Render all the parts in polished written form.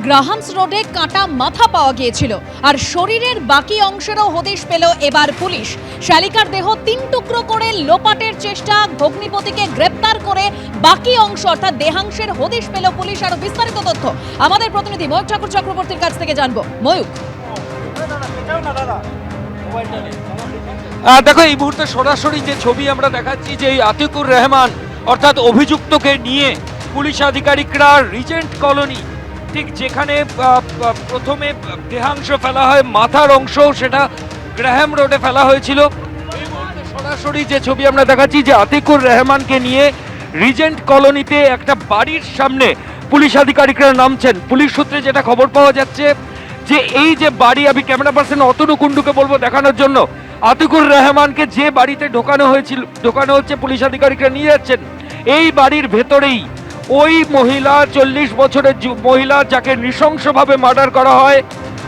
Graham's রোডে কাটা মাথা পাওয়া গিয়েছিল, আর শরীরের বাকি অংশেরও হদিশ পেল এবার পুলিশ। শালিকার দেহ 3 টুকরো করে লোপাটের চেষ্টা, ভগ্নিপতিকে গ্রেপ্তার করে বাকি অংশ অর্থাৎ দেহাংশের হদিশ পেল পুলিশ। আরো বিস্তারিত তথ্য আমাদের প্রতিনিধি ময়ূক ঠাকুর চক্রবর্তীর কাছ থেকে জানবো। ময়ূক, দেখো এই মুহূর্তে সরাসরি যে ছবি আমরা দেখাচ্ছি যে আতিকুর রহমান অর্থাৎ অভিযুক্তকে নিয়ে পুলিশ আধিকারিকরা রিজেন্ট কলোনি, ঠিক যেখানে প্রথমে দেহাংশ ফেলা হয়, মাথার অংশ সেটা গ্রাহাম রোডে ফেলা হয়েছিল। এই মুহূর্তে সরাসরি যে ছবি আমরা দেখাচ্ছি যে আতিকুর রহমানকে নিয়ে রিজেন্ট কলোনিতে একটা বাড়ির সামনে পুলিশ আধিকারিকরা নামছেন। পুলিশ সূত্রে যেটা খবর পাওয়া যাচ্ছে যে এই যে বাড়ি, আমি ক্যামেরা পার্সন অতনু কুণ্ডুকে বলবো দেখানোর জন্য, আতিকুর রহমানকে যে বাড়িতে ঢোকানো হচ্ছে পুলিশ আধিকারিকরা নিয়ে যাচ্ছেন, এই বাড়ির ভেতরেই ওই মহিলা 40 বছরের মহিলা যাকে নৃশংসভাবে মার্ডার করা হয়,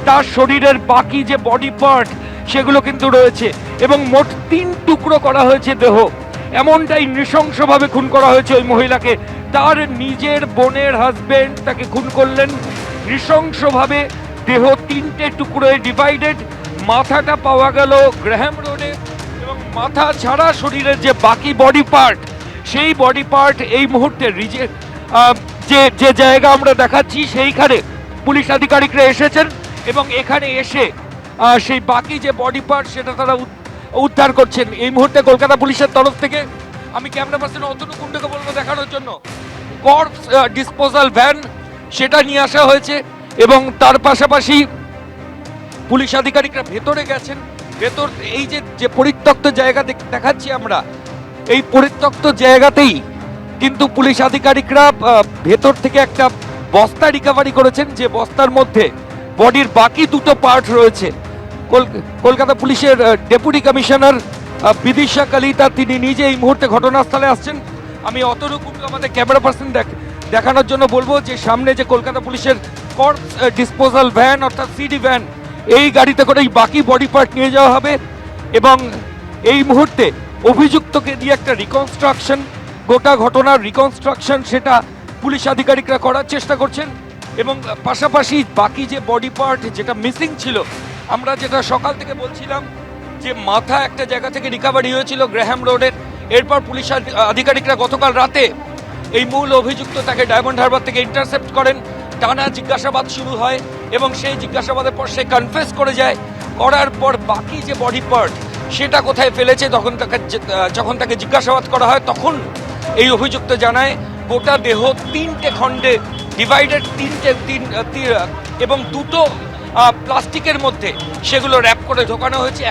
তার শরীরের বাকি যে বডি পার্ট সেগুলো কিন্তু রয়েছে এবং মোট 3 টুকরো করা হয়েছে দেহ। এমনটাই নৃশংসভাবে খুন করা হয়েছে ওই মহিলাকে। তার নিজের বোনের হাজবেন্ড তাকে খুন করলেন নৃশংসভাবে। দেহ 3টে টুকরোয় ডিভাইডেড। মাথাটা পাওয়া গেল গ্রাহাম রোডে এবং মাথা ছাড়া শরীরের যে বাকি বডি পার্ট, সেই বডি পার্ট এই মুহূর্তে যে জায়গা আমরা দেখাচ্ছি সেইখানে পুলিশ আধিকারিকরা এসেছেন এবং এখানে এসে সেই বাকি যে বডি পার্ট সেটা তারা উদ্ধার করছেন। এই মুহূর্তে কলকাতা পুলিশের তরফ থেকে আমি ক্যামেরা পার্সন অতনু কুণ্ডুকে বলবো দেখানোর জন্য, কর্পস ডিসপোজাল ভ্যান সেটা নিয়ে আসা হয়েছে এবং তার পাশাপাশি পুলিশ আধিকারিকরা ভেতরে গেছেন। ভেতর এই যে পরিত্যক্ত জায়গা দেখাচ্ছি আমরা, এই পরিত্যক্ত জায়গাতেই কিন্তু পুলিশ আধিকারিকরা ভেতর থেকে একটা বস্তা রিকভারি করেছেন, যে বস্তার মধ্যে বডির বাকি 2টো পার্ট রয়েছে। কলকাতা পুলিশের ডেপুটি কমিশনার বিদিশা কালিতা তিনি নিজে এই মুহূর্তে ঘটনাস্থলে আসছেন। আমি অতনু কুণ্ডু আমাদের ক্যামেরা পার্সন দেখানোর জন্য বলবো যে সামনে যে কলকাতা পুলিশের কর্পস ডিসপোজাল ভ্যান অর্থাৎ সিডি ভ্যান, এই গাড়িতে করে এই বাকি বডি পার্ট নিয়ে যাওয়া হবে এবং এই মুহূর্তে অভিযুক্তকে দিয়ে একটা রিকনস্ট্রাকশন, গোটা ঘটনার রিকনস্ট্রাকশন সেটা পুলিশ আধিকারিকরা করার চেষ্টা করছেন এবং পাশাপাশি বাকি যে বডি পার্ট যেটা মিসিং ছিল, আমরা যেটা সকাল থেকে বলছিলাম যে মাথা একটা জায়গা থেকে রিকভারি হয়েছিল গ্রাহাম রোডের। এরপর পুলিশ আধিকারিকরা গতকাল রাতে এই মূল অভিযুক্ত তাকে ডায়মন্ড হারবার থেকে ইন্টারসেপ্ট করেন। টানা জিজ্ঞাসাবাদ শুরু হয় এবং সেই জিজ্ঞাসাবাদের পর সে কনফেস করে যায়। করার পর বাকি যে বডি পার্ট সেটা কোথায় ফেলেছে যখন তাকে জিজ্ঞাসাবাদ করা হয়, তখন এই অভিযুক্ত জানায় গোটা দেহ 3টে খণ্ডে ডিভাইডেড, 3 এবং 2টো প্লাস্টিকের মধ্যে সেগুলো র্যাপ করে ঢোকানো হয়েছে।